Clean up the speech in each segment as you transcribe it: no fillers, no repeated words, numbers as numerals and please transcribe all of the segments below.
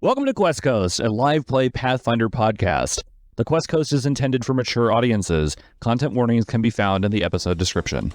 Welcome to Qwest Coast, a live play Pathfinder podcast. The Qwest Coast is intended for mature audiences. Content warnings can be found in the episode description.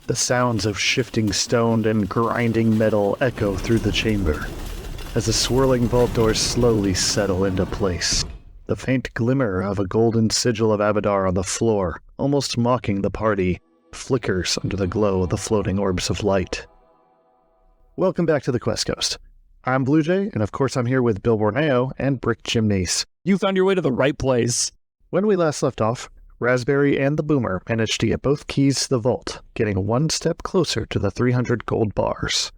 The sounds of shifting stone and grinding metal echo through the chamber as the swirling vault doors slowly settle into place. The faint glimmer of a golden sigil of Abadar on the floor, almost mocking the party, flickers under the glow of the floating orbs of light. Welcome back to the Qwest Coast. I'm Blue Jay, and of course I'm here with Bill Borneo and Brick Chimneys. You found your way to the right place. When we last left off, Raspberry and the Boomer managed to get both keys to the vault, getting one step closer to the 300 gold bars.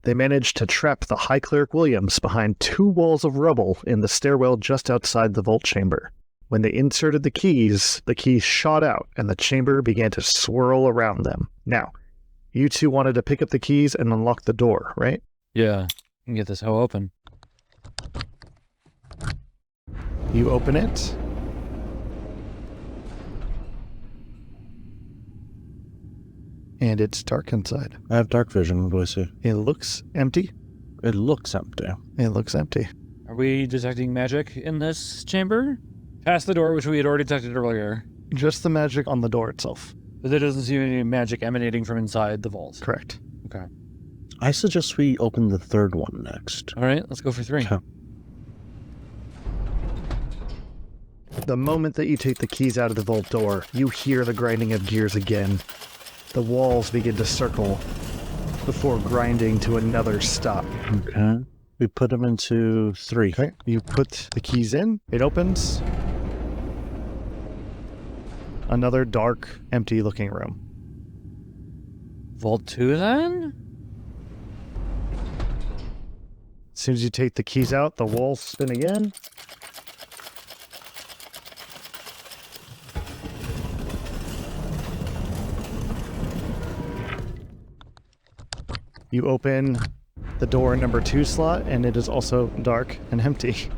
They managed to trap the High Cleric Williams behind two walls of rubble in the stairwell just outside the vault chamber. When they inserted the keys shot out and the chamber began to swirl around them. Now, you two wanted to pick up the keys and unlock the door, right? Yeah, you can get this hoe open. You open it. And it's dark inside. I have dark vision. What do I see? It looks empty. It looks empty. It looks empty. Are we detecting magic in this chamber? Past the door, which we had already detected earlier. Just the magic on the door itself. But there doesn't seem any magic emanating from inside the vault. Correct. Okay. I suggest we open the third one next. All right, let's go for 3. Okay. The moment that you take the keys out of the vault door, you hear the grinding of gears again. The walls begin to circle before grinding to another stop. Okay. We put them into 3. Okay. You put the keys in. It opens. Another dark, empty-looking room. Vault 2, then? As soon as you take the keys out, the walls spin again. You open the door number 2 slot, and it is also dark and empty.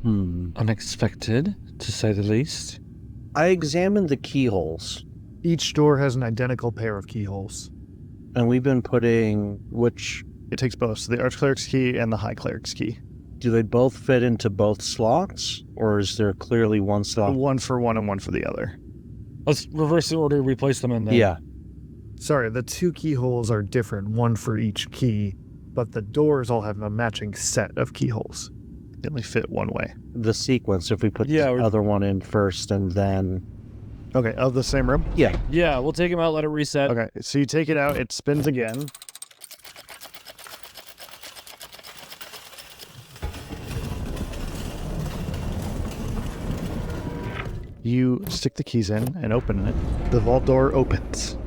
Unexpected, to say the least. I examined the keyholes, Each door has an identical pair of keyholes. and we've been putting which... It takes both, so the Archcleric's key and the High Cleric's key. Do they both fit into both slots? Or is there clearly one slot? One for one and one for the other. Let's reverse the order, replace them in there. Yeah. Sorry, the 2 keyholes are different, one for each key, but the doors all have a matching set of keyholes. They only fit one way. The sequence, if we put the other one in first and then... Okay, of the same room? Yeah. Yeah, we'll take him out, let it reset. Okay, so you take it out, it spins again. You stick the keys in and open it. The vault door opens.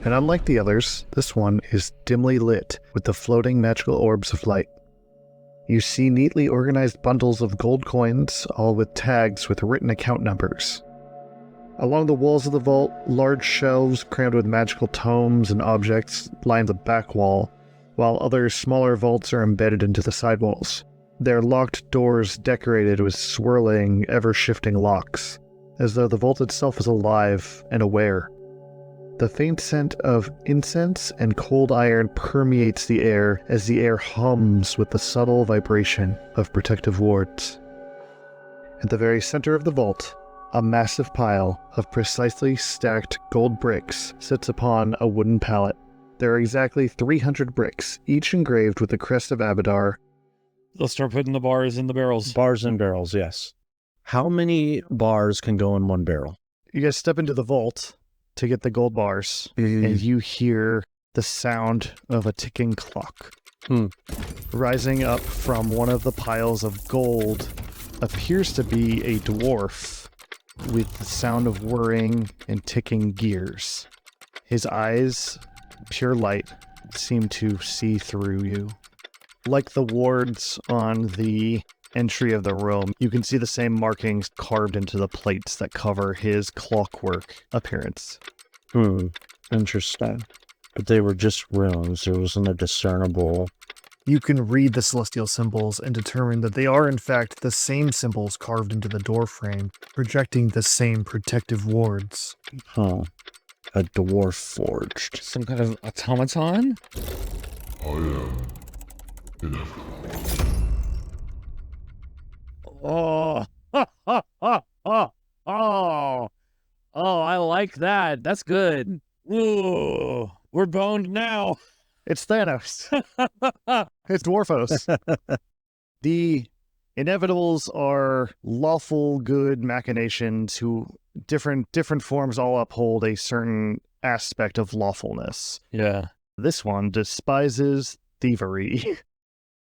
And unlike the others, this one is dimly lit with the floating magical orbs of light. You see neatly organized bundles of gold coins, all with tags with written account numbers. Along the walls of the vault, large shelves crammed with magical tomes and objects line the back wall, while other smaller vaults are embedded into the side walls. Their locked doors decorated with swirling, ever-shifting locks, as though the vault itself is alive and aware. The faint scent of incense and cold iron permeates the air as the air hums with the subtle vibration of protective wards. At the very center of the vault, a massive pile of precisely stacked gold bricks sits upon a wooden pallet. There are exactly 300 bricks, each engraved with the crest of Abadar. Let's start putting the bars in the barrels. Bars and barrels, yes. How many bars can go in one barrel? You guys step into the vault to get the gold bars, and you hear the sound of a ticking clock. Rising up from one of the piles of gold appears to be a dwarf with the sound of whirring and ticking gears. His eyes, pure light, seem to see through you. Like the wards on the entry of the room, you can see the same markings carved into the plates that cover his clockwork appearance. Interesting. But they were just runes. There wasn't a discernible... You can read the celestial symbols and determine that they are in fact the same symbols carved into the door frame, projecting the same protective wards. A dwarf forged. Some kind of automaton? I am inevitable. Oh, I like that. That's good. Ooh, we're boned now. It's Thanos. It's Dwarfos. The Inevitables are lawful good machinations who different forms all uphold a certain aspect of lawfulness. Yeah. This one despises thievery.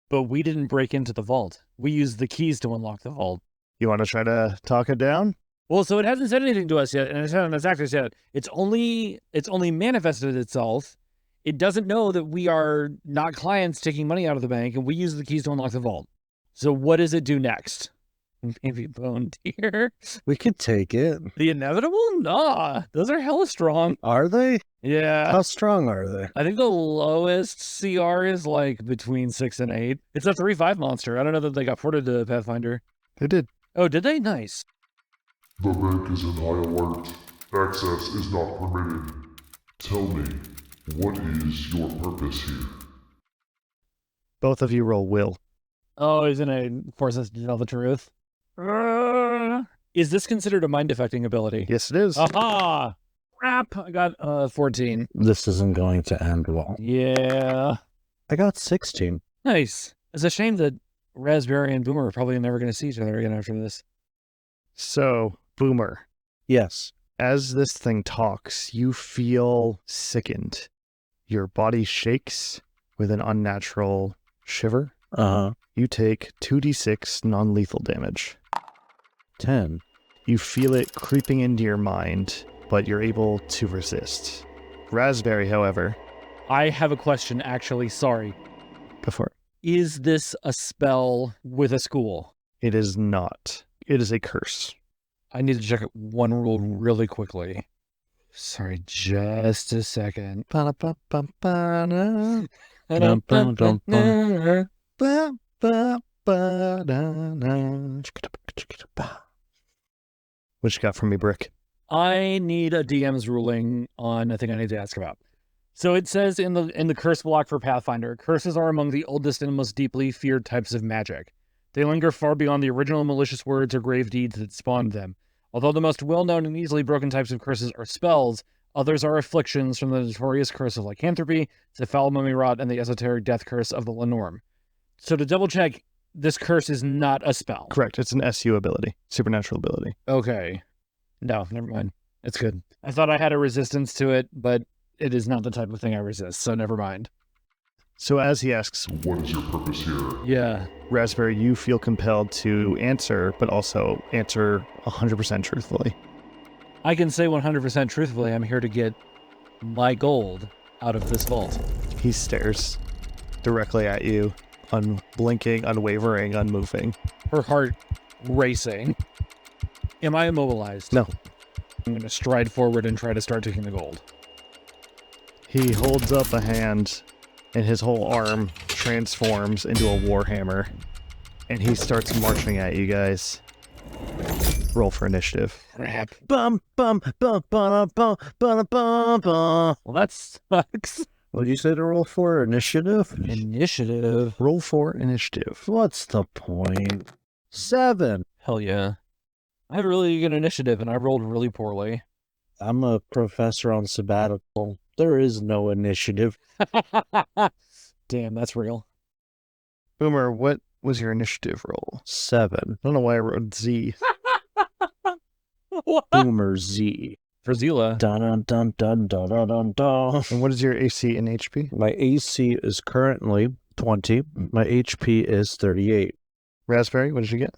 But we didn't break into the vault. We used the keys to unlock the vault. You want to try to talk it down? Well, so it hasn't said anything to us yet, and it hasn't actually said it's only manifested itself. It doesn't know that we are not clients taking money out of the bank, and we use the keys to unlock the vault. So what does it do next? Maybe bone deer? We could take it. The inevitable? Nah, those are hella strong. Are they? Yeah. How strong are they? I think the lowest CR is like between 6 and 8. It's a 3/5 monster. I don't know that they got ported to Pathfinder. They did. Oh, did they? Nice. The bank is in high alert. Access is not permitted. Tell me, what is your purpose here? Both of you roll will. Oh, he's gonna force us to tell the truth. Is this considered a mind affecting ability? Yes, it is. Aha! Crap! I got 14. This isn't going to end well. Yeah. I got 16. Nice. It's a shame that Raspberry and Boomer are probably never going to see each other again after this. So, Boomer, Yes. as this thing talks, you feel sickened. Your body shakes with an unnatural shiver. You take 2d6 non-lethal damage. 10. You feel it creeping into your mind, but you're able to resist. Raspberry, however, I have a question, actually. Sorry. go for it. Is this a spell with a school? It is not. It is a curse. I need to check one rule really quickly. Sorry, just a second. What you got for me, Brick? I need a DM's ruling on a thing I need to ask about. So it says in the curse block for Pathfinder, curses are among the oldest and most deeply feared types of magic. They linger far beyond the original malicious words or grave deeds that spawned them. Although the most well-known and easily broken types of curses are spells, others are afflictions from the notorious curse of lycanthropy, the foul mummy rot, and the esoteric death curse of the Lenorm. So to double check, this curse is not a spell. Correct. It's an SU ability, supernatural ability. Okay. No, never mind. It's good. I thought I had a resistance to it, but it is not the type of thing I resist, so never mind. So as he asks, What is your purpose here? Yeah. Raspberry, you feel compelled to answer, but also answer 100% truthfully. I can say 100% truthfully, I'm here to get my gold out of this vault. He stares directly at you, unblinking, unwavering, unmoving. Her heart racing. Am I immobilized? No. I'm going to stride forward and try to start taking the gold. He holds up a hand, and his whole arm transforms into a warhammer, and he starts marching at you guys. Roll for initiative. Crap. Bum, bum, bum, bum, bum, bum, bum, bum. Well, that sucks. What did you say to roll for? Initiative? Initiative. Roll for initiative. What's the point? 7. Hell yeah. I have a really good initiative, and I rolled really poorly. I'm a professor on sabbatical. There is no initiative. Damn, that's real. Boomer, what was your initiative roll? 7. I don't know why I wrote Z. What? Boomer Z. For Zila. Dun dun dun dun dun dun dun dun. And what is your AC and HP? My AC is currently 20. My HP is 38. Raspberry, what did you get?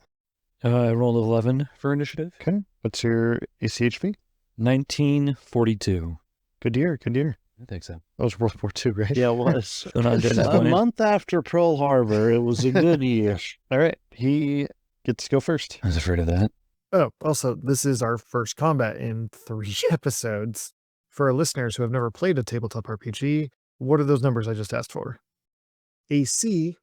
I rolled 11 for initiative. Okay. What's your AC HP? 1942. Good year, good year. I think so. That was World War II, right? Yeah, it was. Going on during that A point. month after Pearl Harbor, it was a good year. All right. He gets to go first. I was afraid of that. Oh, also, this is our first combat in 3 episodes. For our listeners who have never played a tabletop RPG, what are those numbers I just asked for? AC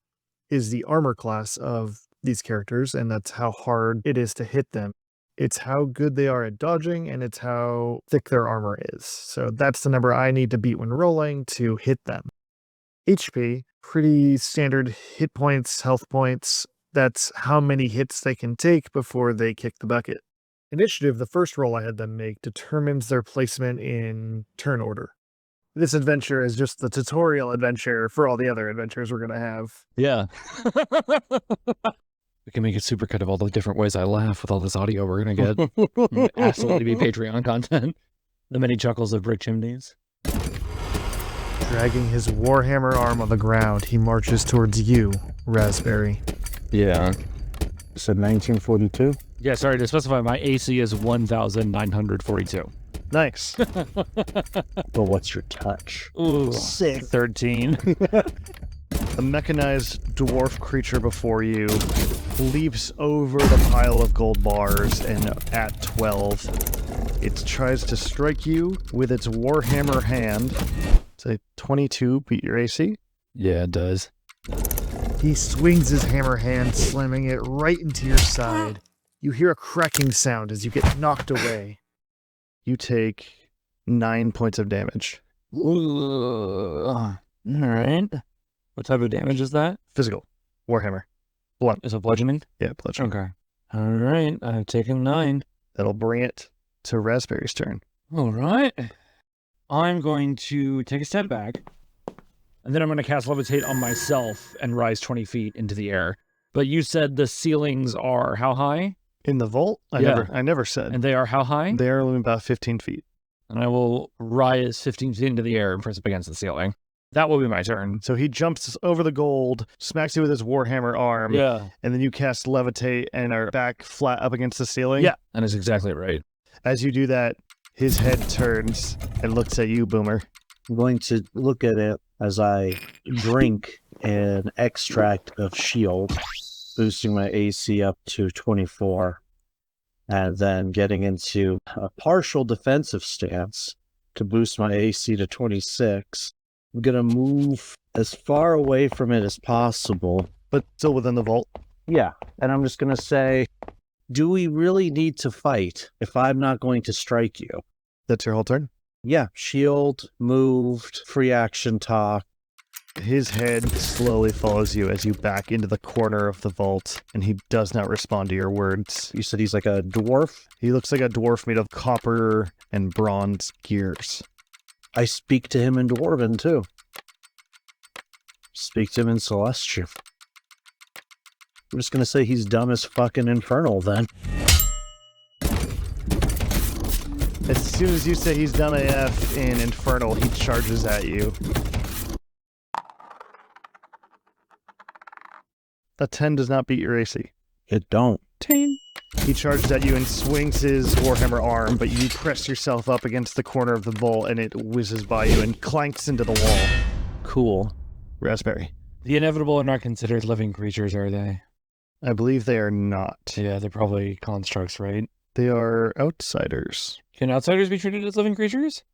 is the armor class of these characters, and that's how hard it is to hit them. It's how good they are at dodging, and it's how thick their armor is. So that's the number I need to beat when rolling to hit them. HP, pretty standard hit points, health points. That's how many hits they can take before they kick the bucket. Initiative, the first roll I had them make, determines their placement in turn order. This adventure is just the tutorial adventure for all the other adventures we're going to have. Yeah. We can make a supercut of all the different ways I laugh with all this audio we're going to get. Absolutely be Patreon content. The many chuckles of brick chimneys. Dragging his warhammer arm on the ground, he marches towards you, Raspberry. Yeah. Said 1942. Yeah, sorry to specify, my AC is 1,942. Nice. But what's your touch? Ooh, Sick. 13. A mechanized dwarf creature before you leaps over the pile of gold bars, and at 12, it tries to strike you with its warhammer hand. Say 22 beat your AC. Yeah, it does. He swings his hammer hand, slamming it right into your side. You hear a cracking sound as you get knocked away. You take 9 points of damage. Ooh. All right. What type of damage is that? Physical. Warhammer. Blunt. Is it bludgeoning? Yeah, bludgeoning. Okay. All right. I've taken 9. That'll bring it to Raspberry's turn. All right. I'm going to take a step back, and then I'm going to cast Levitate on myself and rise 20 feet into the air. But you said the ceilings are how high? In the vault? I never said. And they are how high? They're only about 15 feet. And I will rise 15 feet into the air and press up against the ceiling. That will be my turn. So he jumps over the gold, smacks you with his warhammer arm, Yeah. and then you cast Levitate and are back flat up against the ceiling. Yeah. That is exactly right. As you do that, his head turns and looks at you, Boomer. I'm going to look at it as I drink an extract of shield, boosting my AC up to 24, and then getting into a partial defensive stance to boost my AC to 26. I'm going to move as far away from it as possible. But still within the vault. Yeah, and I'm just going to say, do we really need to fight if I'm not going to strike you? That's your whole turn. Yeah, shield, moved, free action talk. His head slowly follows you as you back into the corner of the vault, and he does not respond to your words. You said he's like a dwarf? He looks like a dwarf made of copper and bronze gears. I speak to him in Dwarven, too. Speak to him in Celestial. I'm just gonna say he's dumb as fucking Infernal, then. As soon as you say he's done AF in Infernal, he charges at you. A 10 does not beat your AC. It don't. He charges at you and swings his warhammer arm, but you press yourself up against the corner of the vault and it whizzes by you and clanks into the wall. Cool. Raspberry. The inevitable are not considered living creatures, are they? I believe they are not. Yeah, they're probably constructs, right? They are outsiders. Can outsiders be treated as living creatures?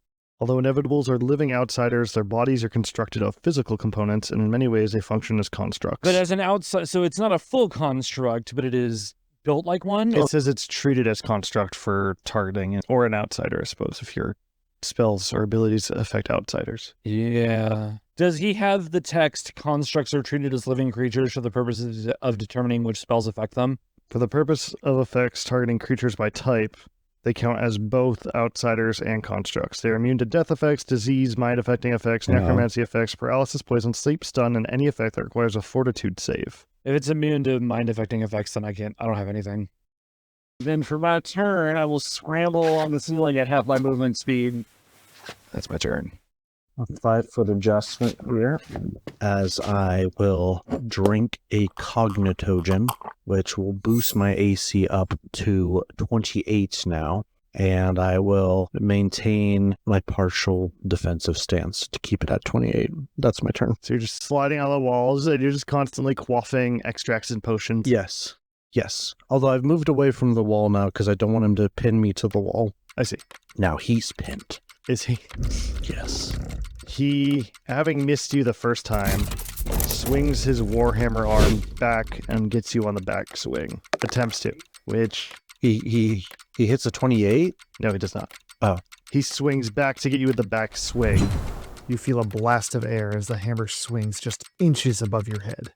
Although inevitables are living outsiders, their bodies are constructed of physical components, and in many ways they function as constructs. But as an outside, so it's not a full construct, but it is built like one? It says it's treated as construct for targeting, or an outsider, I suppose, if your spells or abilities affect outsiders. Yeah. Does he have the text, constructs are treated as living creatures for the purposes of determining which spells affect them? For the purpose of effects targeting creatures by type, they count as both outsiders and constructs. They are immune to death effects, disease, mind-affecting effects, necromancy effects, paralysis, poison, sleep, stun, and any effect that requires a fortitude save. If it's immune to mind-affecting effects, then I don't have anything. Then for my turn, I will scramble on the ceiling at half my movement speed. That's my turn. A 5-foot adjustment here, as I will drink a cognitogen, which will boost my AC up to 28 now. and I will maintain my partial defensive stance to keep it at 28. That's my turn. So you're just sliding on the walls and you're just constantly quaffing extracts and potions. Yes. Yes. Although I've moved away from the wall now because I don't want him to pin me to the wall. I see. Now he's pinned. Is he? Yes. He, having missed you the first time, swings his Warhammer arm back and gets you on the back swing. Attempts to, which... He hits a 28? No, he does not. Oh. He swings back to get you with the back swing. You feel a blast of air as the hammer swings just inches above your head.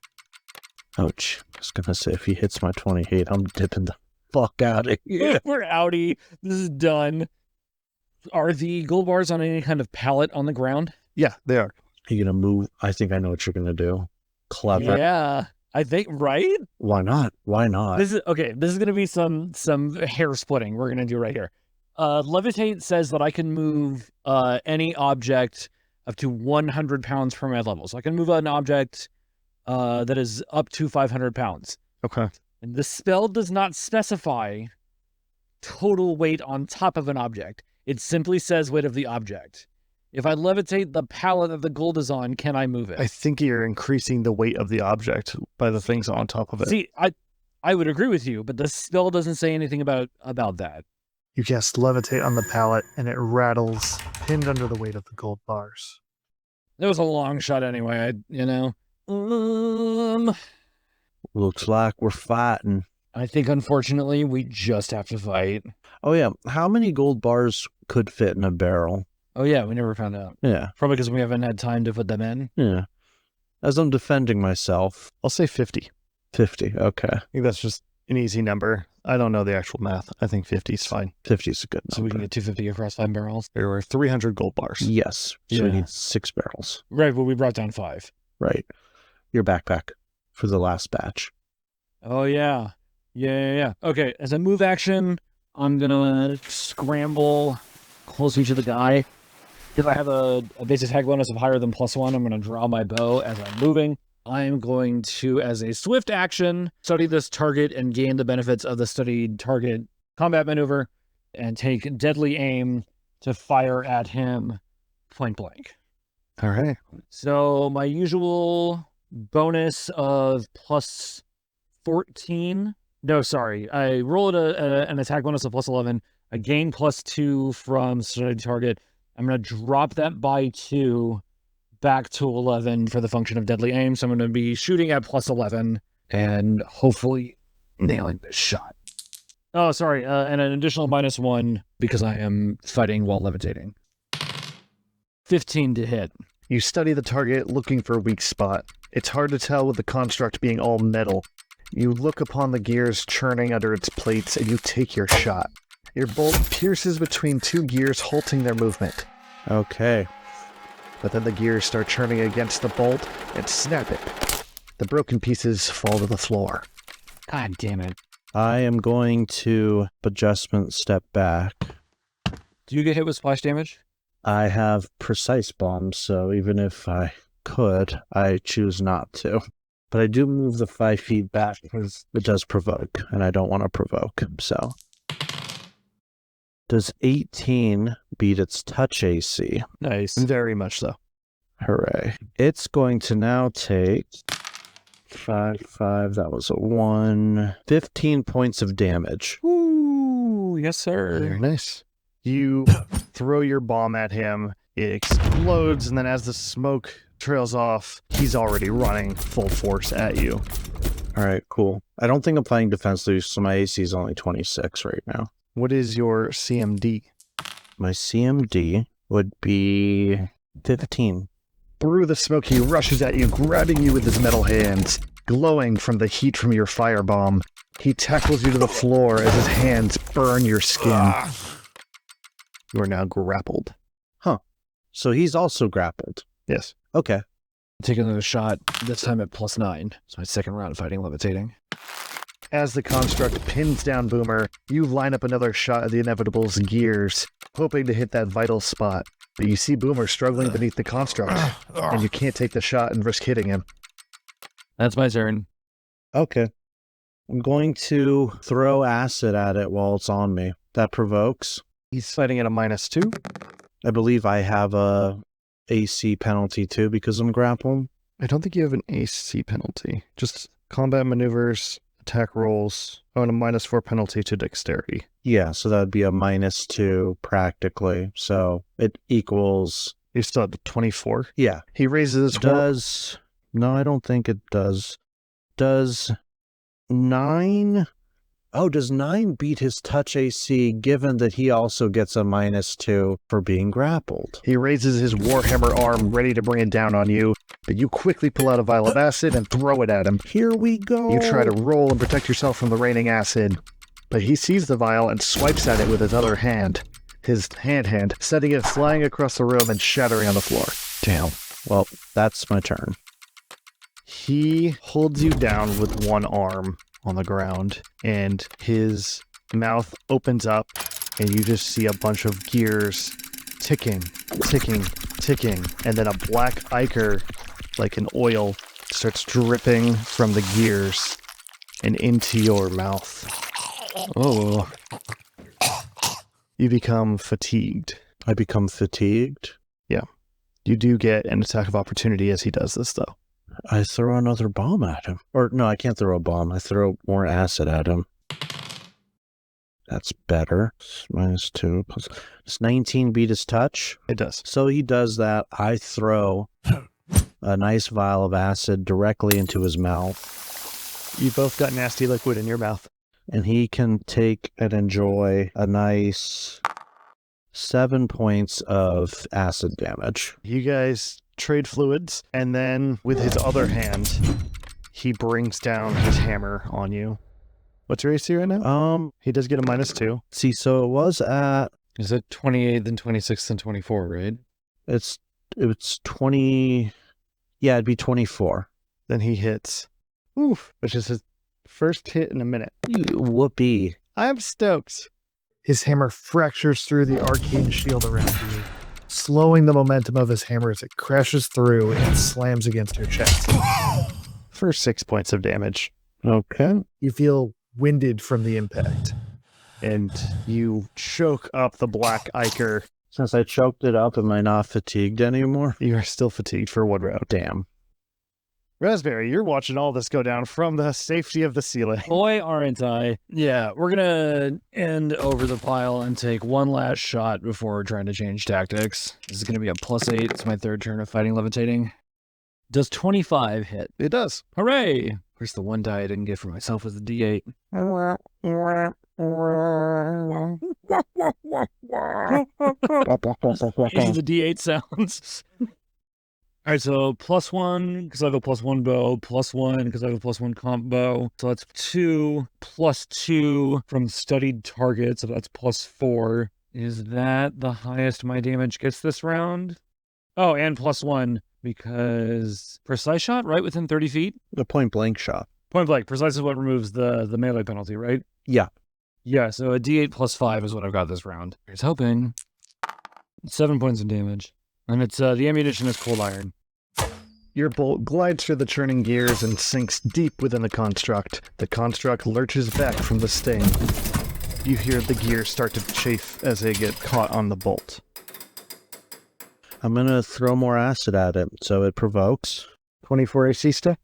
Ouch. I was gonna say, if he hits my 28, I'm dipping the fuck out of here. We're outie. This is done. Are the gold bars on any kind of pallet on the ground? Yeah, they are. You gonna move? I think I know what you're gonna do. Clever. Yeah, I think, right? Why not? Why not? This is okay. This is going to be some hair splitting we're going to do right here. Levitate says that I can move any object up to 100 pounds per my level. So I can move an object that is up to 500 pounds. Okay. And the spell does not specify total weight on top of an object. It simply says weight of the object. If I levitate the pallet that the gold is on, can I move it? I think you're increasing the weight of the object by the things on top of it. See, I would agree with you, but the spell doesn't say anything about that. You cast levitate on the pallet, and it rattles, pinned under the weight of the gold bars. That was a long shot anyway, Looks like we're fighting. I think, unfortunately, we just have to fight. Oh, yeah. How many gold bars could fit in a barrel? Oh, yeah, we never found out. Yeah. Probably because we haven't had time to put them in. Yeah. As I'm defending myself. I'll say 50. 50. Okay. I think that's just an easy number. I don't know the actual math. I think 50 is fine. 50 is a good number. So we can get 250 across 5 barrels. There were 300 gold bars. Yes. So we Yeah. need 6 barrels. Right, but we brought down 5. Right. Your backpack for the last batch. Oh, yeah. Yeah. Okay, as a move action, I'm going to scramble closer to the guy. If I have a base attack bonus of higher than +1, I'm going to draw my bow as I'm moving. I'm going to, as a swift action, study this target and gain the benefits of the studied target combat maneuver and take deadly aim to fire at him point blank. All right. So my usual bonus of +14. No, sorry. I roll an attack bonus of +11. I gain +2 from studied target. I'm going to drop that by 2 back to 11 for the function of deadly aim. So I'm going to be shooting at +11 and hopefully nailing this shot. Oh, sorry. And an additional -1 because I am fighting while levitating. 15 to hit. You study the target looking for a weak spot. It's hard to tell with the construct being all metal. You look upon the gears churning under its plates and you take your shot. Your bolt pierces between 2 gears, halting their movement. Okay. But then the gears start churning against the bolt and snap it. The broken pieces fall to the floor. God damn it. I am going to adjustment step back. Do you get hit with splash damage? I have precise bombs, so even if I could, I choose not to. But I do move the 5 feet back because it does provoke, and I don't want to provoke, so. Does 18 beat its touch AC? Nice. Very much so. Hooray. It's going to now take 5, that was a 1, 15 points of damage. Ooh, yes, Very sir. nice. You throw your bomb at him, it explodes, and then as the smoke trails off, he's already running full force at you. All right, cool. I don't think I'm playing defense loose, so my AC is only 26 right now. What is your CMD? My CMD would be 15. Through the smoke, he rushes at you, grabbing you with his metal hands. Glowing from the heat from your firebomb, he tackles you to the floor as his hands burn your skin. You are now grappled. So he's also grappled. Yes. Okay. Take another shot, this time at +9. It's my second round of fighting levitating. As the construct pins down Boomer, you line up another shot at the Inevitable's gears, hoping to hit that vital spot. But you see Boomer struggling beneath the construct, and you can't take the shot and risk hitting him. That's my turn. Okay. I'm going to throw acid at it while it's on me That provokes. He's fighting at a -2. I believe I have a AC penalty too because I'm grappled. I don't think you have an AC penalty. Just combat maneuvers, attack rolls, and a -4 penalty to dexterity. Yeah, so that would be a -2 practically. So it equals... You're still at 24. Yeah. He raises his Does... No, I don't think it does. Does 9... Oh, does 9 beat his touch AC given that he also gets a -2 for being grappled? He raises his warhammer arm ready to bring it down on you, but you quickly pull out a vial of acid and throw it at him. Here we go. You try to roll and protect yourself from the raining acid, but he sees the vial and swipes at it with his other hand. His hand, setting it flying across the room and shattering on the floor. Damn. Well, that's my turn. He holds you down with one arm on the ground, and his mouth opens up, and you just see a bunch of gears ticking, and then a black ichor, like an oil, starts dripping from the gears and into your mouth. Oh. You become fatigued. I become fatigued. You do get an attack of opportunity as he does this, though. I throw another bomb at him. Or, no, I can't throw a bomb. I throw more acid at him. That's better. -2 plus... Does 19 beat his touch? It does. So he does that. I throw a nice vial of acid directly into his mouth. You both got nasty liquid in your mouth. And he can take and enjoy a nice 7 points of acid damage. You guys trade fluids, and then with his other hand, he brings down his hammer on you. What's your AC right now? He does get a -2. See, so it was at... Is it 28, then 26, then 24, right? It's 20... Yeah, it'd be 24. Then he hits. Oof, which is his first hit in a minute. Whoopee. I'm stoked. His hammer fractures through the arcane shield around you, slowing the momentum of his hammer as it crashes through and slams against your chest. For 6 points of damage. Okay. You feel winded from the impact. And you choke up the black ichor. Since I choked it up, am I not fatigued anymore? You are still fatigued for one round. Damn. Raspberry, you're watching all this go down from the safety of the ceiling. Boy, aren't I. Yeah, we're gonna end over the pile and take one last shot before trying to change tactics. This is gonna be a +8. It's my third turn of fighting levitating. Does 25 hit? It does. Hooray! Where's the one die I didn't get for myself was the D8. These are the D8 sounds. All right, so +1 because I have a +1 bow, +1 because I have a +1 comp bow. So that's 2 +2 from studied targets. So that's +4. Is that the highest my damage gets this round? Oh, and +1 because precise shot, right? Within 30 feet? The point blank shot. Point blank. Precise is what removes the melee penalty, right? Yeah. Yeah, so a D8 +5 is what I've got this round. Here's hoping. 7 points of damage. And it's the ammunition is cold iron. Your bolt glides through the churning gears and sinks deep within the construct. The construct lurches back from the sting. You hear the gears start to chafe as they get caught on the bolt. I'm gonna throw more acid at it, so it provokes. 24 AC step?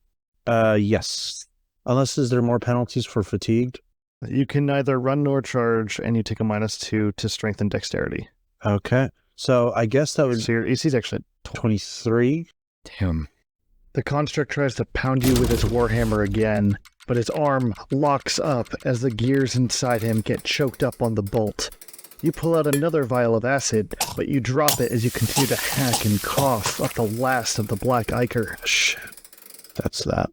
Yes. Unless, is there more penalties for fatigued? You can neither run nor charge, and you take a -2 to strength and dexterity. Okay. So I guess that was So your AC is actually 23. Damn. The construct tries to pound you with its warhammer again, but its arm locks up as the gears inside him get choked up on the bolt. You pull out another vial of acid, but you drop it as you continue to hack and cough up the last of the black ichor. Shit. That's that.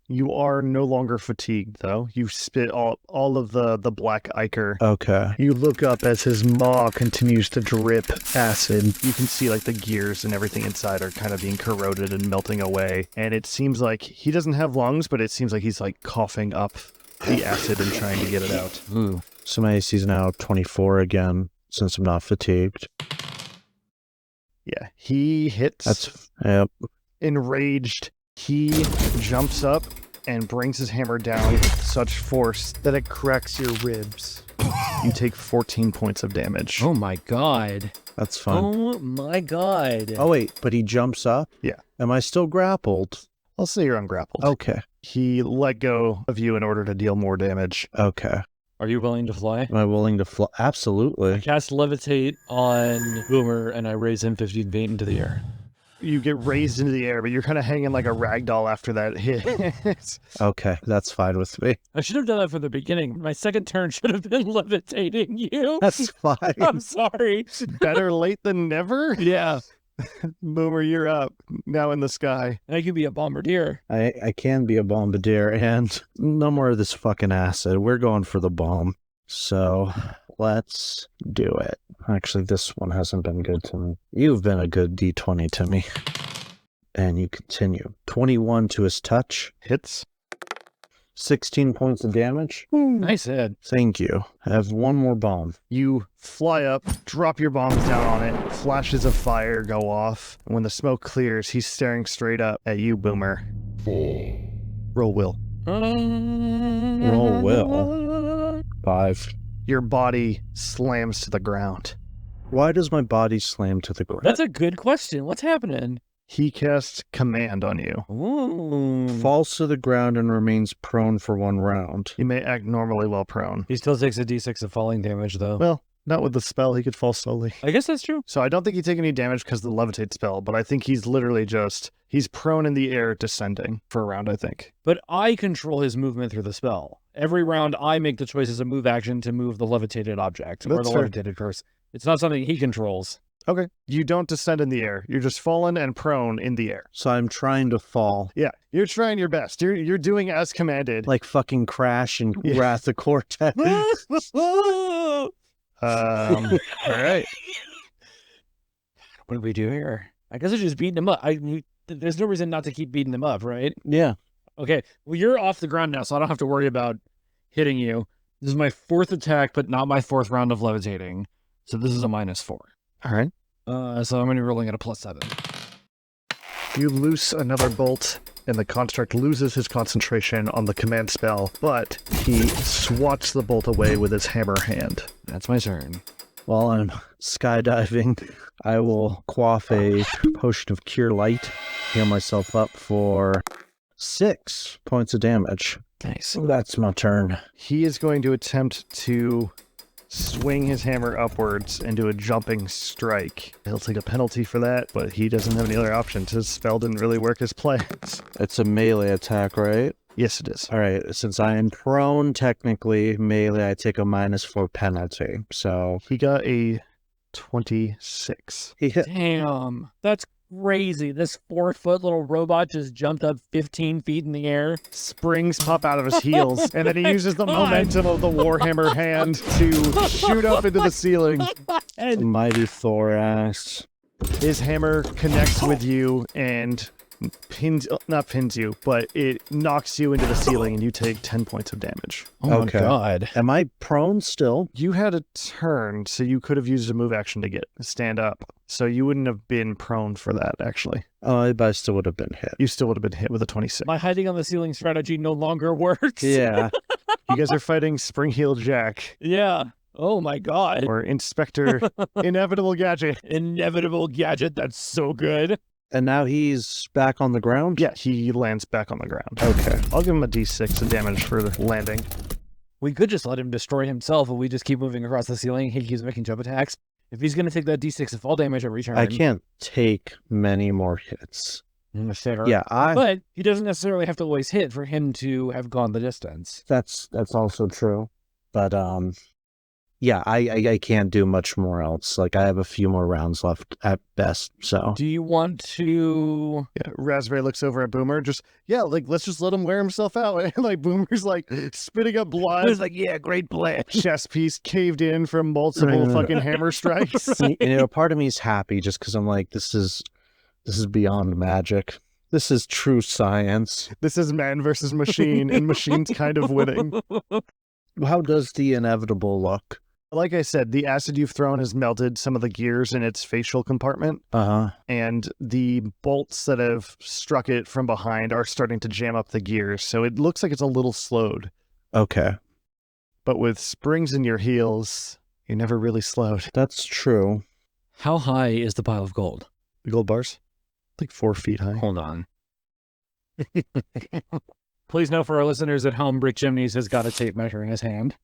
You are no longer fatigued, though. You spit all of the black ichor. Okay. You look up as his maw continues to drip acid. You can see like the gears and everything inside are kind of being corroded and melting away. And it seems like he doesn't have lungs, but it seems like he's like coughing up the acid and trying to get it out. Ooh. So my AC is now 24 again, since I'm not fatigued. Yeah, he hits. That's, yep. Enraged, he jumps up and brings his hammer down with such force That it cracks your ribs. You take 14 points of damage. Oh my god. That's fun. Oh my god. Oh, wait, but he jumps up? Yeah. Am I still grappled? I'll say you're ungrappled. Okay. He let go of you in order to deal more damage. Okay. Are you willing to fly? Am I willing to fly? I Absolutely. cast Levitate on Boomer and I raise him 15 feet into the air. You get raised into the air, but you're kind of hanging like a rag doll after that hit. Okay, that's fine with me. I should have done that from the beginning. My second turn should have been levitating you. That's fine. I'm sorry. Better late than never. Yeah. Boomer, you're up. Now in the sky. I could be a bombardier. I can be a bombardier, and no more of this fucking acid. We're going for the bomb. So let's do it. Actually, this one hasn't been good to me. You've been a good D20 to me. And you continue. 21 to his touch. Hits. 16 points of damage. Nice hit. Thank you. I have one more bomb. You fly up, drop your bombs down on it, flashes of fire go off. And when the smoke clears, he's staring straight up at you, Boomer. Fall. Roll will. Roll will. 5. Your body slams to the ground. Why does my body slam to the ground? That's a good question. What's happening? He casts command on you. Ooh. Falls to the ground and remains prone for 1 round. You may act normally while prone. He still takes a d6 of falling damage, though. Well, not with the spell. He could fall slowly. I guess that's true. So I don't think he take any damage because of the levitate spell, but I think he's literally just, he's prone in the air descending for a round, I think. But I control his movement through the spell. Every round, I make the choice as a move action to move the levitated object or That's the fair. levitated curse. It's not something he controls. Okay. You don't descend in the air. You're just fallen and prone in the air. So I'm trying to fall. Yeah. You're trying your best. You're doing as commanded. Like fucking Crash and Yeah. Wrath of Cortex. All right. What do we do here? I guess it's just beating him up. There's no reason not to keep beating him up, right? Yeah. Okay, well, you're off the ground now, so I don't have to worry about hitting you. This is my 4th attack, but not my 4th round of levitating. So this is a -4. All right. So I'm going to be rolling at a +7. You loose another bolt, and the construct loses his concentration on the command spell, but he swats the bolt away with his hammer hand. That's my turn. While I'm skydiving, I will quaff a potion of cure light, heal myself up for 6 points of damage. Nice. That's my turn. He is going to attempt to swing his hammer upwards and do a jumping strike. He'll take a penalty for that, but he doesn't have any other options. His spell didn't really work as planned. It's a melee attack, right? Yes, it is. All right. Since I am prone, technically, melee, I take a -4 penalty. So He got a 26. he hit. Damn. That's crazy. This 4-foot little robot just jumped up 15 feet in the air. Springs pop out of his heels, and then he uses the God. momentum of the Warhammer hand to shoot up into the ceiling. And Mighty thorax. His hammer connects with you and not pins you, but it knocks you into the ceiling, and you take 10 points of damage. oh Okay. my god. Am I prone still? You had a turn, so you could have used a move action to stand up. So you wouldn't have been prone for that, actually. Oh, but I still would have been hit. You still would have been hit with a 26. My hiding on the ceiling strategy no longer works. Yeah. You guys are fighting Spring Heel Jack, Yeah. Oh my god. or Inspector Inevitable Gadget. Inevitable gadget. That's so good. And now he's back on the ground? Yeah, he lands back on the ground. Okay. I'll give him a d6 of damage for the landing. We could just let him destroy himself and we just keep moving across the ceiling. He keeps making jump attacks. If he's going to take that d6 of fall damage every turn. I can't take many more hits. Fair. Yeah, But he doesn't necessarily have to always hit for him to have gone the distance. that's also true. But yeah, I can't do much more else. Like I have a few more rounds left at best. So Do you want to... Yeah, Raspberry looks over at Boomer, let's just let him wear himself out. And like Boomer's like spitting up blood. He's like, yeah, great plan. Chest piece caved in from multiple fucking hammer strikes. part of me is happy just because I'm like, this is beyond magic. This is true science. This is man versus machine, and machine's kind of winning. How does the inevitable look? Like I said, the acid you've thrown has melted some of the gears in its facial compartment, and the bolts that have struck it from behind are starting to jam up the gears, so it looks like it's a little slowed. Okay. But with springs in your heels, you never really slowed. That's true. How high is the pile of gold? The gold bars? Like 4 feet high. Hold on. Please know for our listeners at home, Brick Chimneys has got a tape measure in his hand.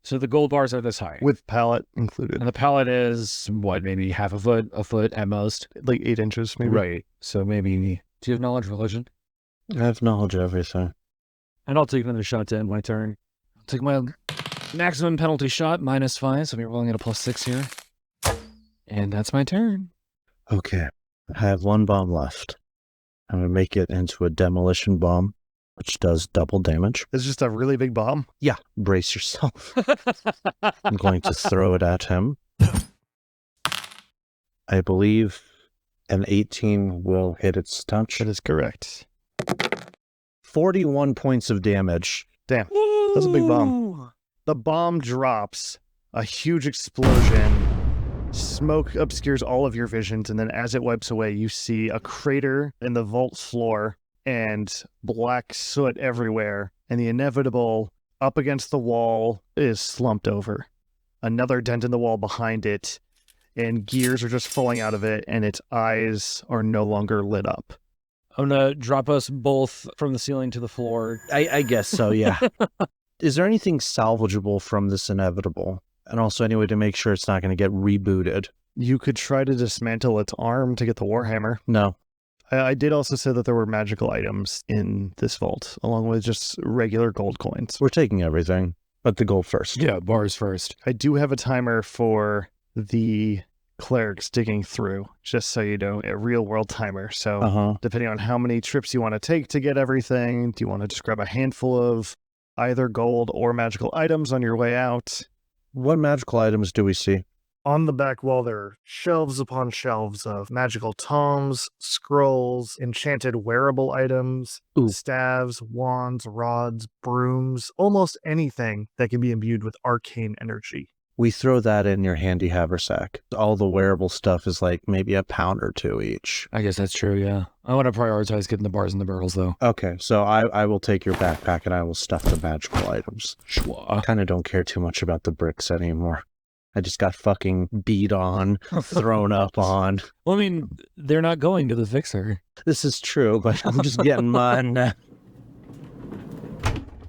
So the gold bars are this high. With pallet included. And the pallet is, what, maybe half a foot at most? Like 8 inches, maybe. Right. So maybe, do you have knowledge of religion? I have knowledge of everything. And I'll take another shot to end my turn. I'll take my maximum penalty shot, -5, so we're rolling at a +6 here. And that's my turn. Okay. I have 1 bomb left. I'm going to make it into a demolition bomb, which does double damage. It's just a really big bomb. Yeah. Brace yourself. I'm going to throw it at him. I believe an 18 will hit its touch. That is correct. 41 points of damage. Damn. That's a big bomb. The bomb drops, a huge explosion. Smoke obscures all of your visions, and then as it wipes away, you see a crater in the vault floor and black soot everywhere, and the inevitable up against the wall is slumped over. Another dent in the wall behind it, and gears are just falling out of it, and its eyes are no longer lit up. I'm going to drop us both from the ceiling to the floor. I guess so, yeah. Is there anything salvageable from this inevitable? And also any way to make sure it's not going to get rebooted? You could try to dismantle its arm to get the warhammer. No. I did also say that there were magical items in this vault, along with just regular gold coins. We're taking everything, but the gold first. Yeah, bars first. I do have a timer for the clerics digging through, just so you know, a real world timer. So depending on how many trips you want to take to get everything, do you want to just grab a handful of either gold or magical items on your way out? What magical items do we see? On the back wall, there are shelves upon shelves of magical tomes, scrolls, enchanted wearable items, staves, wands, rods, brooms, almost anything that can be imbued with arcane energy. We throw that in your handy haversack. All the wearable stuff is like maybe a pound or 2 each. I guess that's true, yeah. I want to prioritize getting the bars and the barrels, though. Okay, so I will take your backpack and I will stuff the magical items. Schwa. I kind of don't care too much about the bricks anymore. I just got fucking beat on, thrown up on. Well, I mean, they're not going to the fixer. This is true, but I'm just getting mine.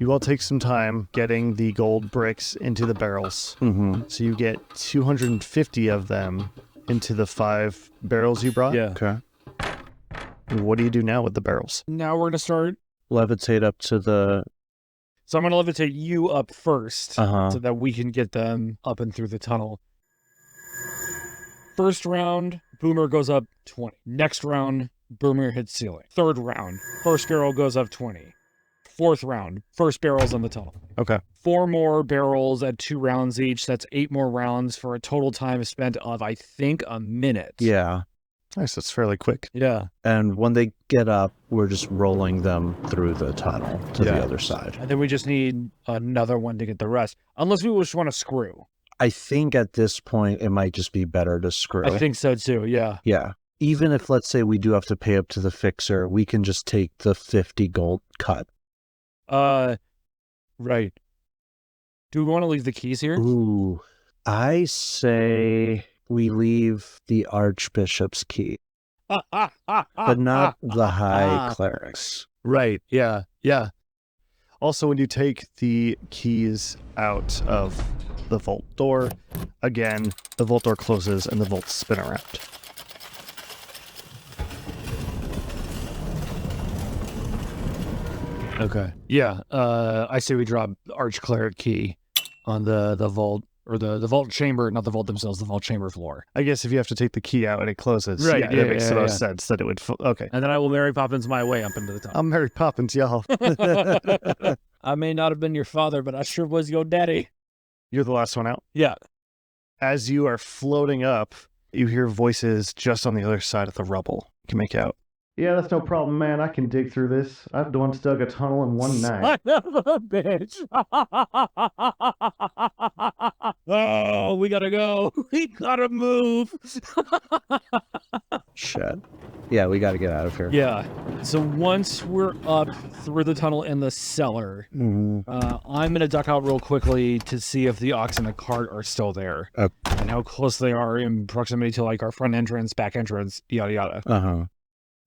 You all take some time getting the gold bricks into the barrels. So you get 250 of them into the 5 barrels you brought. Yeah. Okay. What do you do now with the barrels? Now we're going to start. Levitate up to the... So I'm going to levitate you up first Uh-huh. so that we can get them up and through the tunnel. First round, Boomer goes up 20. Next round, Boomer hits ceiling. Third round, first barrel goes up 20. Fourth round, first barrel's on the tunnel. Okay. 4 more barrels at 2 rounds each. That's 8 more rounds for a total time spent of, I think, a minute. Yeah. Nice, that's fairly quick. Yeah. And when they get up, we're just rolling them through the tunnel to the other side. And then we just need another one to get the rest. Unless we just want to screw. I think at this point, it might just be better to screw. I think so too, yeah. Yeah. Even if, let's say, we do have to pay up to the fixer, we can just take the 50 gold cut. Right. Do we want to leave the keys here? Ooh. I say we leave the Archbishop's key, but not the High Clerics. Right, yeah, yeah. Also, when you take the keys out of the vault door, again, the vault door closes and the vaults spin around. Okay. Yeah, I say we drop Arch Cleric key on the vault, or the vault chamber, not the vault themselves, the vault chamber floor. I guess if you have to take the key out and it closes, Right, that makes the most sense that it would... Okay. And then I will Mary Poppins my way up into the top. I'm Mary Poppins, y'all. I may not have been your father, but I sure was your daddy. You're the last one out. Yeah. As you are floating up, you hear voices just on the other side of the rubble. You can make out. Yeah, that's no problem, man. I can dig through this. I've once dug a tunnel in one night. Son of a bitch. Oh, we gotta go. We gotta move. Shit. Yeah, we got to get out of here. Yeah. So once we're up through the tunnel in the cellar, I'm going to duck out real quickly to see if the ox and the cart are still there. And how close they are in proximity to like our front entrance, back entrance, yada yada.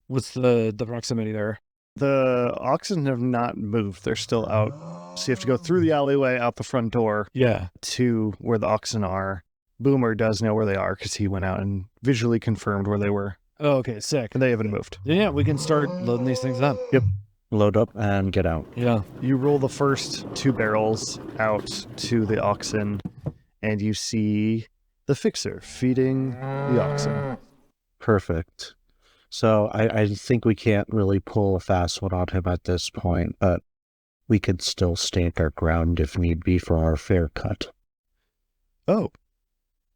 What's the proximity there? The oxen have not moved. They're still out. So you have to go through the alleyway, out the front door, to where the oxen are. Boomer does know where they are because he went out and visually confirmed where they were. Oh, okay, sick. And they haven't moved. Yeah, we can start loading these things up. Yep. Load up and get out. Yeah. You roll the first 2 barrels out to the oxen, and you see the fixer feeding the oxen. Perfect. So I think we can't really pull a fast one on him at this point, but we could still stand our ground if need be for our fair cut. Oh.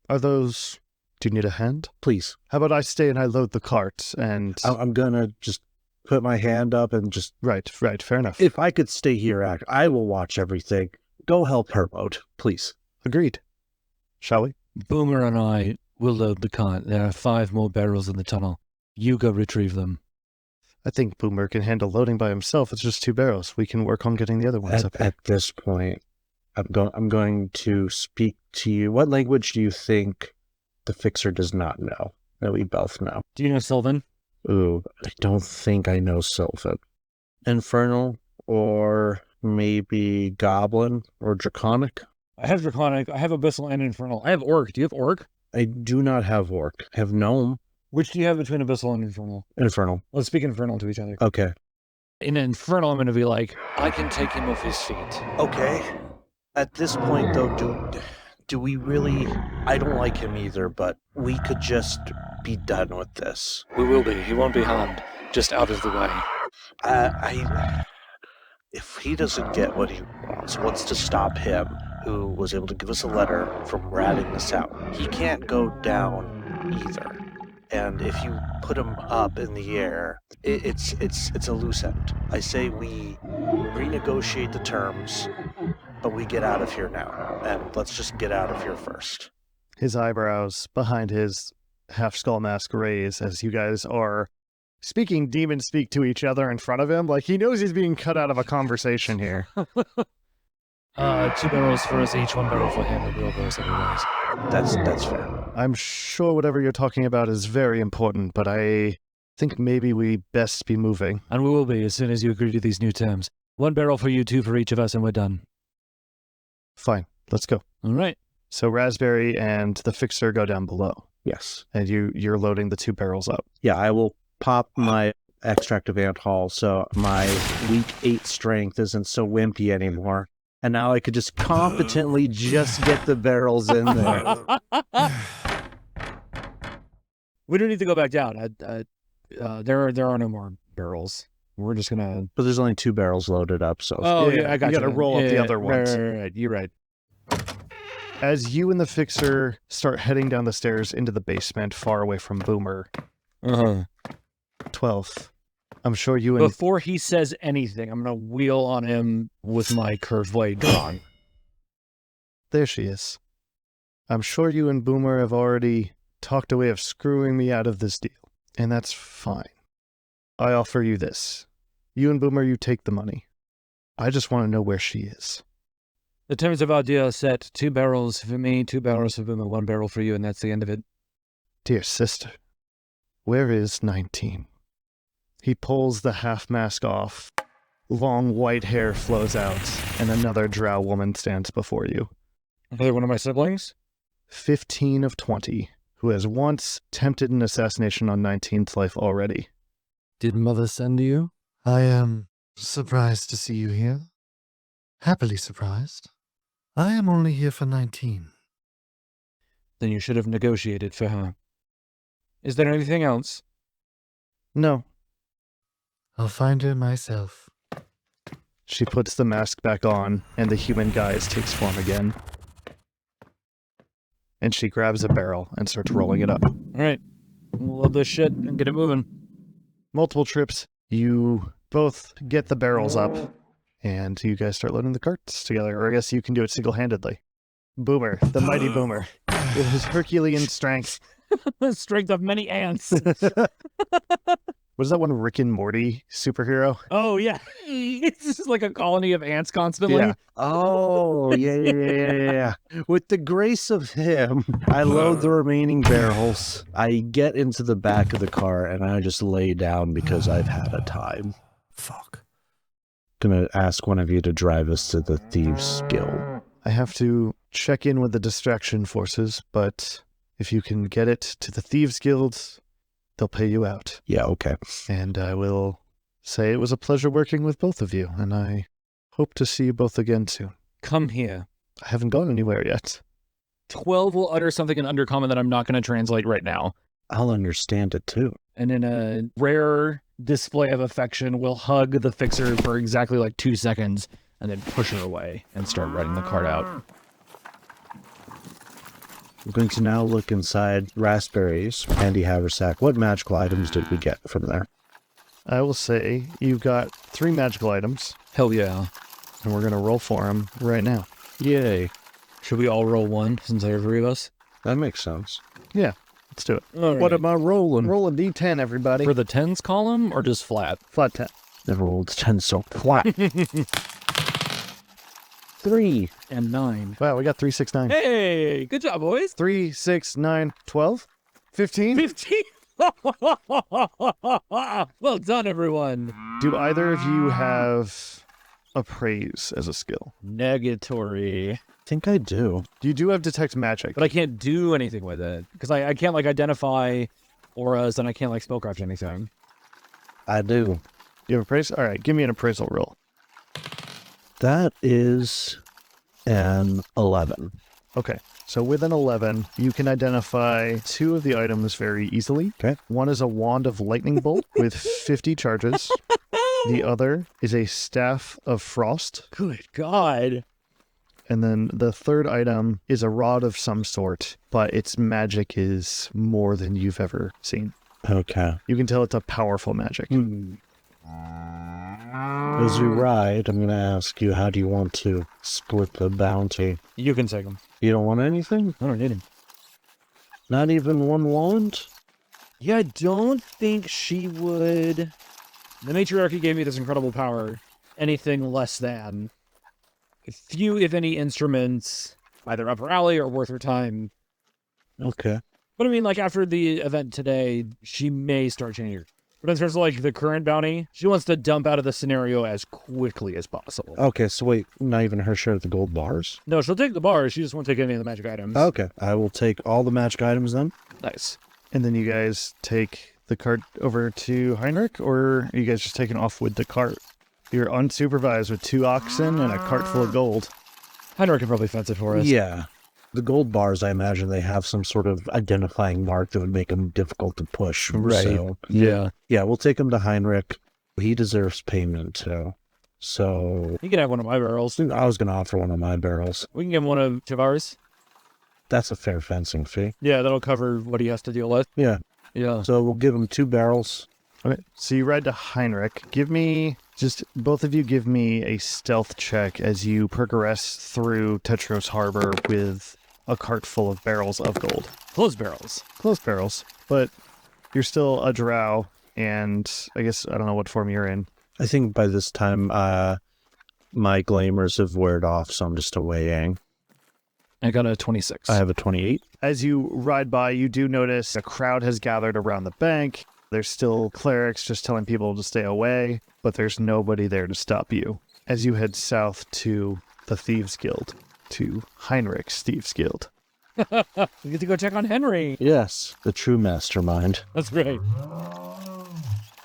Are those... Do you need a hand? Please. How about I stay and I load the cart and... I'm gonna just put my hand up and just... Right, fair enough. If I could stay here, I will watch everything. Go help her out, please. Agreed. Shall we? Boomer and I will load the cart. There are 5 more barrels in the tunnel. You go retrieve them. I think Boomer can handle loading by himself. It's just 2 barrels. We can work on getting the other ones up here. At this point, I'm going to speak to you. What language do you think the fixer does not know that we both know? Do you know Sylvan? Ooh, I don't think I know Sylvan. Infernal, or maybe Goblin, or Draconic? I have Draconic, I have Abyssal and Infernal. I have Orc. Do you have Orc? I do not have Orc. I have Gnome. Which do you have between Abyssal and Infernal? Infernal. Let's speak Infernal to each other. Okay. In Infernal, I'm going to be like, I can take him off his feet. Okay. At this point, though, do we really... I don't like him either, but we could just be done with this. We will be. He won't be harmed. Just out of the way. If he doesn't get what he wants, what's to stop him, who was able to give us a letter, from ratting this out? He can't go down either. And if you put him up in the air, it's a loose end. I say we renegotiate the terms, but we get out of here now. And let's just get out of here first. His eyebrows behind his half-skull mask raise as you guys are speaking demon speak to each other in front of him. Like, he knows he's being cut out of a conversation here. 2 barrels for us each, 1 barrel for him, and we'll go separate ways. That's fair. I'm sure whatever you're talking about is very important, but I think maybe we best be moving. And we will be as soon as you agree to these new terms. 1 barrel for you, 2 for each of us, and we're done. Fine, let's go. All right. So Raspberry and the fixer go down below. Yes. And you're loading the 2 barrels up. Yeah, I will pop my extract of Antall so my weak 8 strength isn't so wimpy anymore. And now I could just competently just get the barrels in there. We don't need to go back down. There are no more barrels. We're just gonna... But there's only 2 barrels loaded up, so... Oh, yeah, I got you. You gotta roll up the other ones. Right. You're right. As you and the fixer start heading down the stairs into the basement far away from Boomer. 12. I'm sure you and... Before he says anything, I'm gonna wheel on him with my curved blade drawn. There she is. I'm sure you and Boomer have already talked a way of screwing me out of this deal, and that's fine. I offer you this. You and Boomer, you take the money. I just want to know where she is. The terms of our deal are set. 2 barrels for me, 2 barrels for Boomer, 1 barrel for you, and that's the end of it. Dear sister, where is 19? He pulls the half mask off. Long white hair flows out, and another drow woman stands before you. Are they one of my siblings? 15 of 20, who has once tempted an assassination on 19's life already. Did Mother send you? I am surprised to see you here. Happily surprised. I am only here for 19. Then you should have negotiated for her. Is there anything else? No. I'll find her myself. She puts the mask back on, and the human guise takes form again. And she grabs a barrel and starts rolling it up. All right. We'll load this shit and get it moving. Multiple trips. You both get the barrels up, and you guys start loading the carts together. Or I guess you can do it single-handedly. Boomer, the mighty Boomer, with his Herculean strength. The strength of many ants. what is that one Rick and Morty superhero? Oh, yeah. It's just like a colony of ants constantly. Yeah. Oh, yeah. With the grace of him, I load the remaining barrels. I get into the back of the car and I just lay down because I've had a time. Fuck. Gonna ask one of you to drive us to the Thieves Guild. I have to check in with the distraction forces, but if you can get it to the Thieves Guild, they'll pay you out. Yeah, okay. And I will say it was a pleasure working with both of you, and I hope to see you both again soon. Come here. I haven't gone anywhere yet. 12 will utter something in Undercommon that I'm not going to translate right now. I'll understand it too. And in a rare display of affection, will hug the fixer for exactly like 2 seconds and then push her away and start riding the cart out. I'm going to now look inside Raspberry's handy haversack. What magical items did we get from there? I will say you've got 3 magical items, Hell yeah. and we're going to roll for them right now. Yay. Should we all roll one since there are 3 of us? That makes sense. Yeah, let's do it. All What right. am I rolling? Roll a d10, everybody. For the tens column or just flat? Flat 10. Never rolled 10 so flat. 3. And 9. Wow, we got 3, 6, 9. Hey, good job, boys. 3, 6, 9, 12, 15. 15. Well done, everyone. Do either of you have appraise as a skill? Negatory. I think I do. You do have detect magic. But I can't do anything with it because I can't like identify auras and I can't like spellcraft anything. I do. You have appraise? All right, give me an appraisal roll. That is an 11. Okay, so with an 11, you can identify 2 of the items very easily. Okay. One is a wand of lightning bolt with 50 charges. The other is a staff of frost. Good God. And then the third item is a rod of some sort, but its magic is more than you've ever seen. Okay. You can tell it's a powerful magic. As we ride, I'm going to ask you, how do you want to split the bounty? You can take them. You don't want anything? I don't need him. Not even one wand? Yeah, I don't think she would. The matriarchy gave me this incredible power. Anything less than. Few, if any, instruments, either up her alley or worth her time. Okay. But I mean, like, after the event today, she may start changing. But in terms of, like, the current bounty, she wants to dump out of the scenario as quickly as possible. Okay, so wait, not even her share of the gold bars? No, she'll take the bars. She just won't take any of the magic items. Okay, I will take all the magic items then. Nice. And then you guys take the cart over to Heinrich, or are you guys just taking off with the cart? You're unsupervised with 2 oxen and a cart full of gold. Heinrich can probably fence it for us. Yeah. The gold bars, I imagine they have some sort of identifying mark that would make them difficult to push. Right. So, Yeah. yeah, we'll take him to Heinrich. He deserves payment too. So, You can have one of my barrels. I was going to offer one of my barrels. We can give him one of Tavar's. That's a fair fencing fee. Yeah, that'll cover what he has to deal with. Yeah. Yeah. So we'll give him 2 barrels. Okay, so you ride to Heinrich. Both of you give me a stealth check as you progress through Tetros Harbor with a cart full of barrels of gold. Close barrels. Close barrels, but you're still a drow, and I guess I don't know what form you're in. I think by this time, my glamours have weared off, so I'm just awaying. I got a 26. I have a 28. As you ride by, you do notice a crowd has gathered around the bank. There's still clerics just telling people to stay away, but there's nobody there to stop you. As you head south to the Thieves Guild, to Heinrich's Thieves Guild. We get to go check on Henry. Yes, the true mastermind. That's right.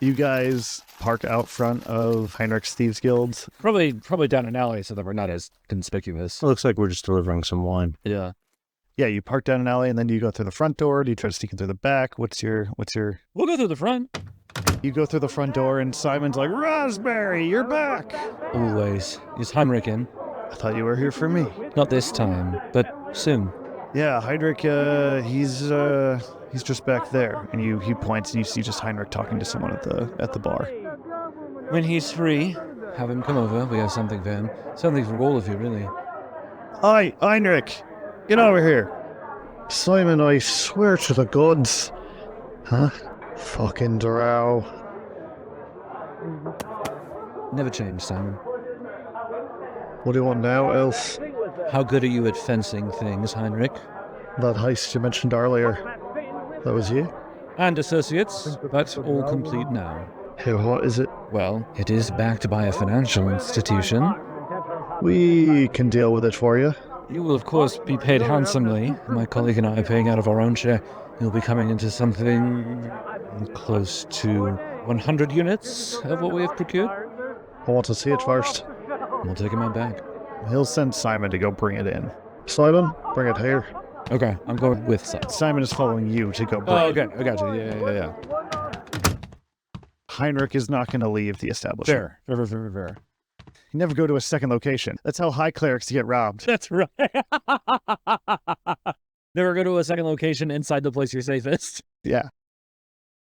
You guys park out front of Heinrich's Thieves Guild. Probably down an alley so that we're not as conspicuous. It looks like we're just delivering some wine. Yeah. Yeah, you park down an alley, and then do you go through the front door? Do you try to sneak in through the back? What's your... We'll go through the front. You go through the front door, and Simon's like, Raspberry, you're back! Always. Is Heinrich in? I thought you were here for me. Not this time, but soon. Yeah, Heinrich, he's just back there. And he points, and you see just Heinrich talking to someone at the bar. When he's free, have him come over. We have something for him. Something for all of you, really. Hi, Heinrich! Get over here! Simon, I swear to the gods. Huh? Fucking drow. Never change, Simon. What do you want now, Elf? How good are you at fencing things, Heinrich? That heist you mentioned earlier. That was you? And associates, but all complete now. Hey, what is it? Well, it is backed by a financial institution. We can deal with it for you. You will, of course, be paid handsomely. My colleague and I are paying out of our own share. You'll be coming into something close to 100 units of what we have procured. I want to see it first. We'll take him out back. He'll send Simon to go bring it in. Simon, bring it here. Okay, I'm going with Simon. Simon is following you to go bring Oh, it. okay, I got you. Yeah. Heinrich is not going to leave the establishment. Fair. You never go to a second location. That's how high clerics get robbed. That's right. Never go to a second location inside the place you're safest. Yeah.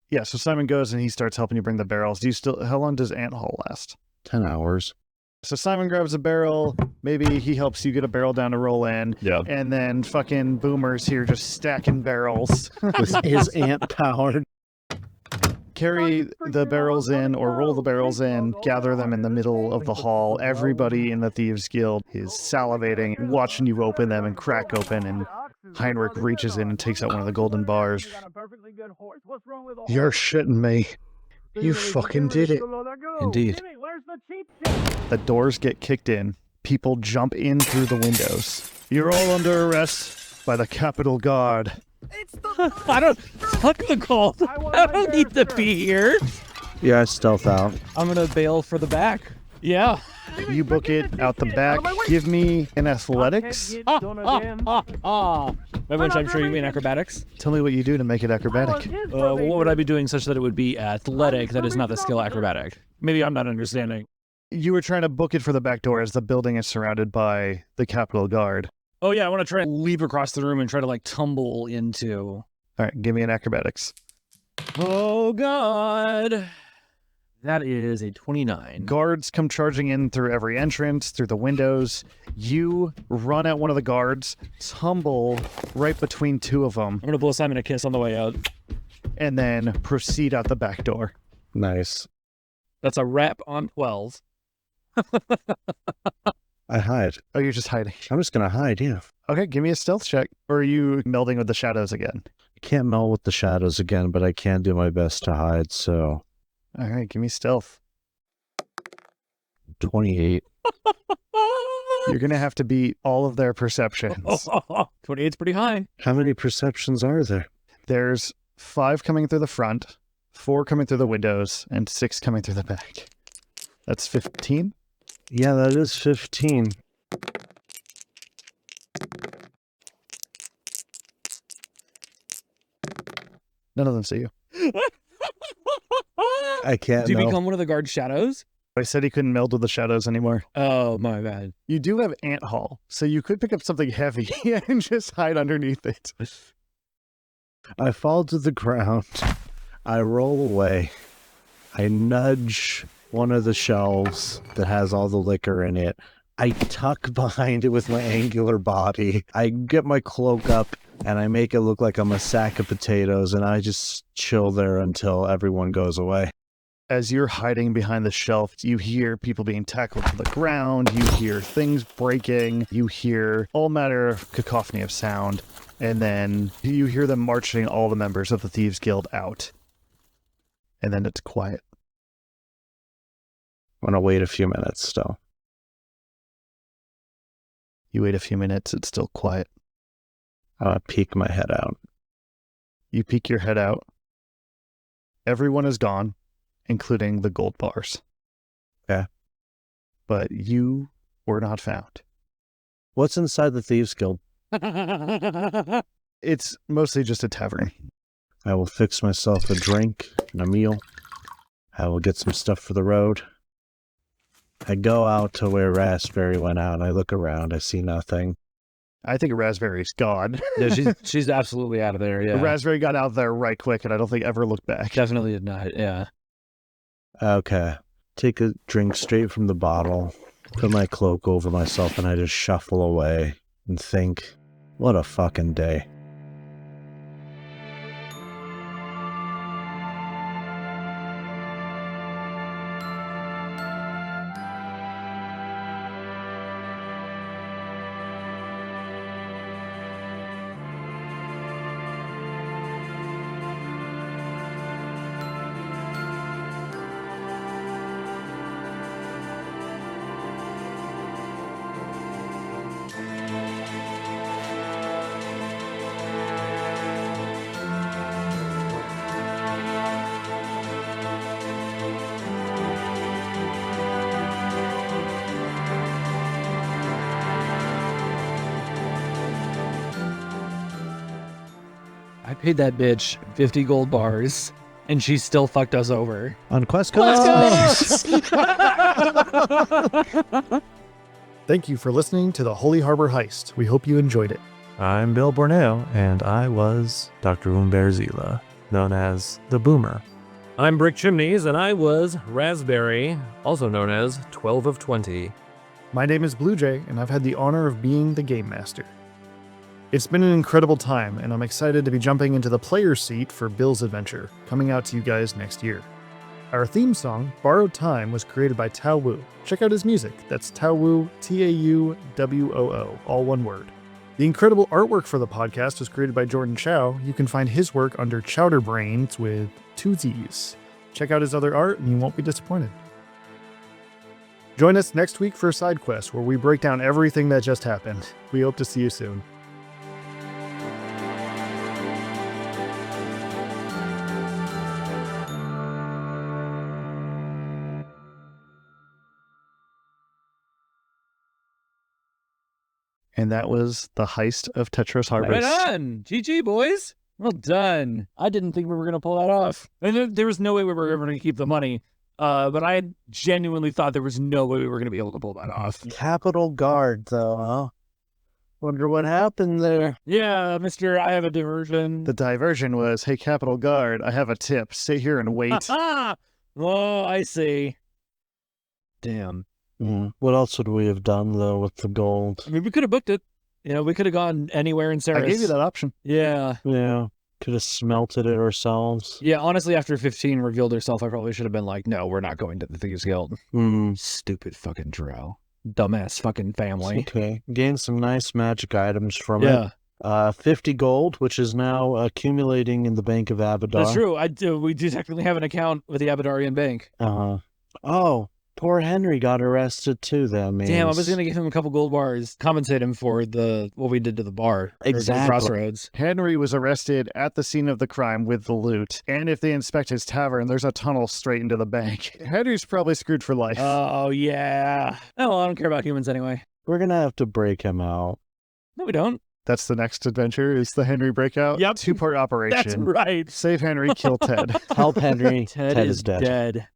Yeah, so Simon goes and he starts helping you bring the barrels. How long does Ant Haul last? 10 hours. So Simon grabs a barrel, maybe he helps you get a barrel down to roll in, Yeah. and then fucking Boomer's here just stacking barrels. With his ant powered. Carry the barrels in or roll the barrels in, gather them in the middle of the hall. Everybody in the Thieves Guild is salivating, watching you open them and crack open, and Heinrich reaches in and takes out one of the golden bars. You're shitting me. You fucking did it. Indeed. The doors get kicked in. People jump in through the windows. You're all under arrest by the Capitol Guard. I don't... Fuck the cult. I don't need to be here. Yeah, I stealth out. I'm gonna bail for the back. Yeah. You book it out the back. Give me an athletics. By which I'm sure you mean acrobatics. Tell me what you do to make it acrobatic. Well, what would I be doing such that it would be athletic? That is not the skill acrobatic. Maybe I'm not understanding. You were trying to book it for the back door as the building is surrounded by the Capitol Guard. Oh yeah, I want to try and leap across the room and try to like tumble into... All right, give me an acrobatics. Oh god. That is a 29. Guards come charging in through every entrance, through the windows. You run at one of the guards, tumble right between two of them, I'm gonna blow Simon a kiss on the way out. and then proceed out the back door. Nice. That's a wrap on 12. I hide. Oh, you're just hiding. I'm just gonna hide, yeah. Okay, give me a stealth check. Or are you melding with the shadows again? I can't meld with the shadows again, but I can do my best to hide, so... All right, give me stealth. 28. You're going to have to beat all of their perceptions. 28's pretty high. How many perceptions are there? There's 5 coming through the front, 4 coming through the windows, and 6 coming through the back. That's 15? Yeah, that is 15. None of them see you. I can't Do you know. become one of the guard shadows? I said he couldn't meld with the shadows anymore. Oh, my bad. You do have Ant Haul, so you could pick up something heavy and just hide underneath it. I fall to the ground. I roll away. I nudge one of the shelves that has all the liquor in it. I tuck behind it with my angular body. I get my cloak up and I make it look like I'm a sack of potatoes, and I just chill there until everyone goes away. As you're hiding behind the shelf, you hear people being tackled to the ground, you hear things breaking, you hear all manner of cacophony of sound, and then you hear them marching all the members of the Thieves Guild out. And then it's quiet. I'm gonna wait a few minutes still. You wait a few minutes, it's still quiet. I peek my head out. You peek your head out. Everyone is gone, including the gold bars. Okay. But you were not found. What's inside the Thieves Guild? It's mostly just a tavern. I will fix myself a drink and a meal. I will get some stuff for the road. I go out to where Raspberry went out. I look around. I see nothing. I think Raspberry's gone. Yeah, she's absolutely out of there, yeah. Raspberry got out there right quick, and I don't think ever looked back. Definitely did not, yeah. Okay. Take a drink straight from the bottle, put my cloak over myself, and I just shuffle away and think, what a fucking day. I paid that bitch 50 gold bars, and she still fucked us over. On Qwest Coast. Thank you for listening to the Holy Harbor Heist. We hope you enjoyed it. I'm Bill Borneo, and I was Dr. Umber Zila, known as the Boomer. I'm Brick Chimneys, and I was Raspberry, also known as 12 of 20. My name is Blue Jay, and I've had the honor of being the Game Master. It's been an incredible time, and I'm excited to be jumping into the player's seat for Bill's adventure, coming out to you guys next year. Our theme song, Borrowed Time, was created by Tao Wu. Check out his music. That's Tao Wu, Tauwoo, all one word. The incredible artwork for the podcast was created by Jordan Chao. You can find his work under Chowder Brains with 2 Z's. Check out his other art, and you won't be disappointed. Join us next week for a side quest where we break down everything that just happened. We hope to see you soon. And that was the Heist of Tetros Harvest. Right on! GG, boys! Well done. I didn't think we were going to pull that off. And there was no way we were ever going to keep the money. But I genuinely thought there was no way we were going to be able to pull that off. Capital Guard, though, huh? Wonder what happened there. Yeah, mister, I have a diversion. The diversion was, hey, Capitol Guard, I have a tip. Stay here and wait. Oh, I see. Damn. What else would we have done, though, with the gold? I mean, we could have booked it. You know, we could have gone anywhere in Ceres. I gave you that option. Yeah. Yeah, could have smelted it ourselves. Yeah, honestly, after 15 revealed herself, I probably should have been like, no, we're not going to the Thieves Guild. Stupid fucking drow. Dumbass fucking family. Okay, gained some nice magic items from it. 50 gold, which is now accumulating in the Bank of Abadar. That's true. We do technically have an account with the Abadarian Bank. Oh, poor Henry got arrested too, that means. Damn, I was going to give him a couple gold bars, compensate him for what we did to the bar. Exactly. Crossroads. Henry was arrested at the scene of the crime with the loot. And if they inspect his tavern, there's a tunnel straight into the bank. Henry's probably screwed for life. Oh, yeah. Oh, well, I don't care about humans anyway. We're going to have to break him out. No, we don't. That's the next adventure, is the Henry breakout. Yep. 2-part operation. That's right. Save Henry, kill Ted. Help Henry. Ted is dead.